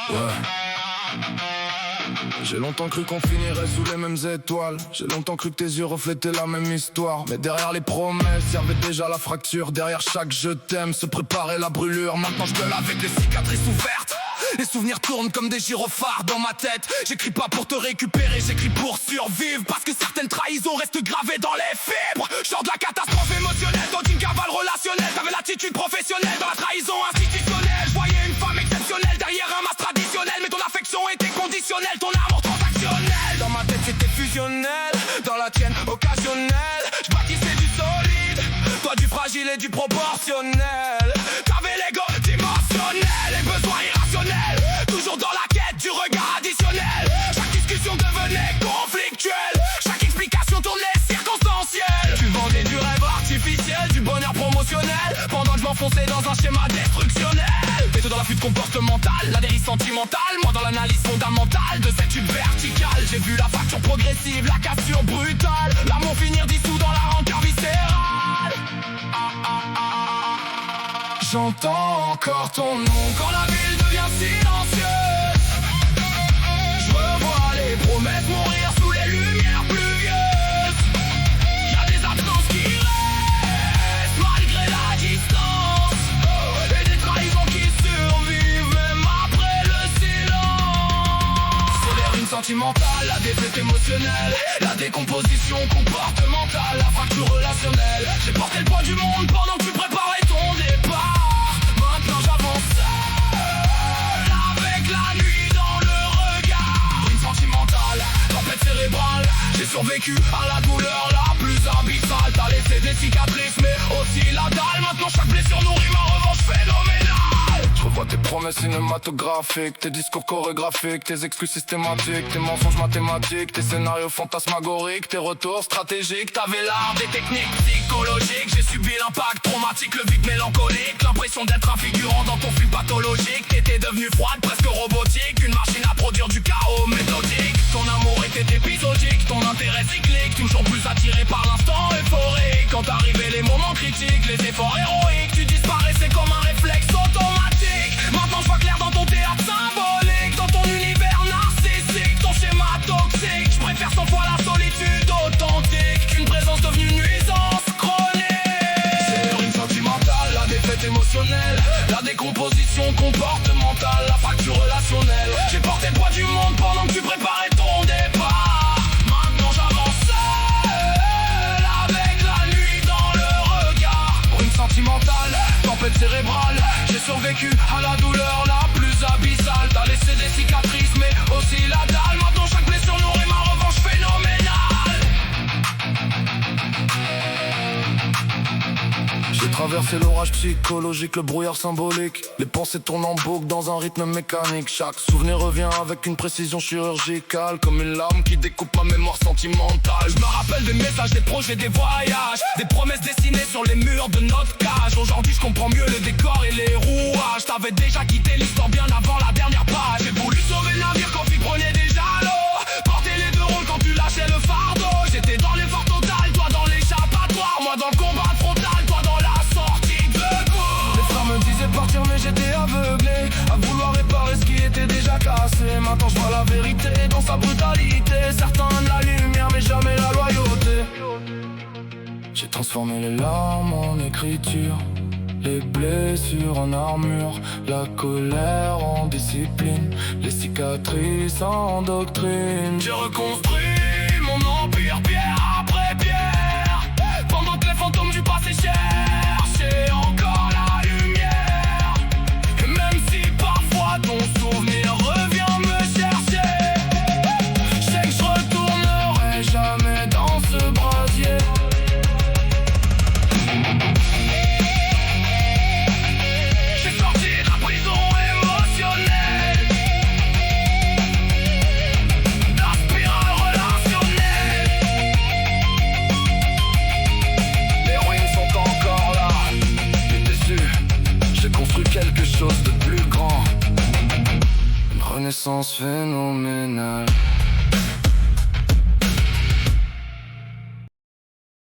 Ouais. J'ai longtemps cru qu'on finirait sous les mêmes étoiles. J'ai longtemps cru que tes yeux reflétaient la même histoire. Mais derrière les promesses, y'avait déjà la fracture. Derrière chaque je t'aime, se préparait la brûlure. Maintenant je gueule avec les cicatrices ouvertes. Les souvenirs tournent comme des gyrophares dans ma tête. J'écris pas pour te récupérer, j'écris pour survivre. Parce que certaines trahisons restent gravées dans les fibres. Genre de la catastrophe émotionnelle, dans une cavale relationnelle. T'avais l'attitude professionnelle dans la trahison institutionnelle. Je voyais une femme exceptionnelle derrière un masque traditionnel. Mais ton affection était conditionnelle, ton amour transactionnel. Dans ma tête c'était fusionnel, dans la tienne occasionnel. Je bâtissais du solide, toi du fragile et du proportionnel. T'avais l'ego dimensionnel, les besoins irrationnels. Toujours dans la quête du regard additionnel. Chaque discussion devenait conflictuelle. Chaque explication tournait circonstancielle. Tu vendais du rêve artificiel, du bonheur promotionnel, pendant que je m'enfonçais dans un schéma destructionnel. Et tout dans la fuite comportementale, la dérive sentimentale. Moi dans l'analyse fondamentale de cette chute verticale. J'ai vu la fracture progressive, la cassure brutale. L'amour finir dissous dans la rancœur viscérale. J'entends encore ton nom quand la ville devient silencieuse. Je revois les promesses mourir sous les lumières pluvieuses. Y'a des absences qui restent malgré la distance. Et des trahisons qui survivent même après le silence. C'est les ruines sentimentales, la défaite émotionnelle, la décomposition comportementale, la fracture relationnelle. J'ai porté le poids du monde pendant que tu préparais ton départ. Maintenant j'avance seul, avec la nuit dans le regard. Une sentimentale, tempête cérébrale. J'ai survécu à la douleur la plus abyssale. T'as laissé des cicatrices mais aussi la dalle. Maintenant chaque blessure nourrit ma revanche phénoménale. Je revois tes promesses cinématographiques, tes discours chorégraphiques, tes excuses systématiques, tes mensonges mathématiques, tes scénarios fantasmagoriques, tes retours stratégiques. T'avais l'art des techniques psychologiques. J'ai subi l'impact traumatique, le vide mélancolique, l'impression d'être un figurant dans ton film pathologique. T'étais devenu froide, presque robotique, une machine à produire du chaos méthodique. Ton amour était épisodique, ton intérêt cyclique, toujours plus attiré par l'instant euphorique. Quand arrivaient les moments critiques, les efforts héroïques, tu disparaissais comme un réflexe automatique. Maintenant je vois clair dans ton théâtre symbolique, dans ton univers narcissique, ton schéma toxique. Je préfère 100 fois la solitude authentique qu'une présence devenue nuisance chronique. C'est une sentimentale, la défaite émotionnelle, la décomposition comportementale, la fracture relationnelle. J'ai porté le poids du monde pendant que tu préparais ton départ. Maintenant j'avance seul, avec la nuit dans le regard. Une sentimentale, tempête cérébrale. J'ai survécu à la douleur la plus abyssale. T'as laissé des cicatrices mais aussi la dalle. Maintenant chaque blessure nourrit ma revanche phénoménale. J'ai traversé l'orage psychologique, le brouillard symbolique. Les pensées tournent en boucle dans un rythme mécanique. Chaque souvenir revient avec une précision chirurgicale, comme une lame qui découpe ma mémoire sentimentale. Je me rappelle des messages, des projets, des voyages, des promesses dessinées sur les murs de notre cage. Aujourd'hui je comprends mieux le décor et les rouages. T'avais déjà quitté l'histoire bien avant la dernière page. J'ai voulu sauver le navire quand il prenait déjà l'eau, porter les deux rôles quand tu lâchais le fardeau. J'étais dans l'effort total, toi dans l'échappatoire, moi dans le combat frontal, toi dans la sortie de secours. Les frères me disaient partir mais j'étais aveuglé à vouloir réparer ce qui était déjà cassé. Maintenant je vois la vérité dans sa brutalité. Certains aiment la lumière mais jamais la loyauté. J'ai transformé les larmes en écriture, les blessures en armure, la colère en discipline, les cicatrices en doctrine. J'ai reconstruit mon empire pierre après pierre, pendant que les fantômes du passé cherchaient encore la lumière. Et même si parfois ton souvenir revient me chercher, je sais que je retournerai jamais dans ce brasier. Quelque chose de plus grand, une renaissance phénoménale.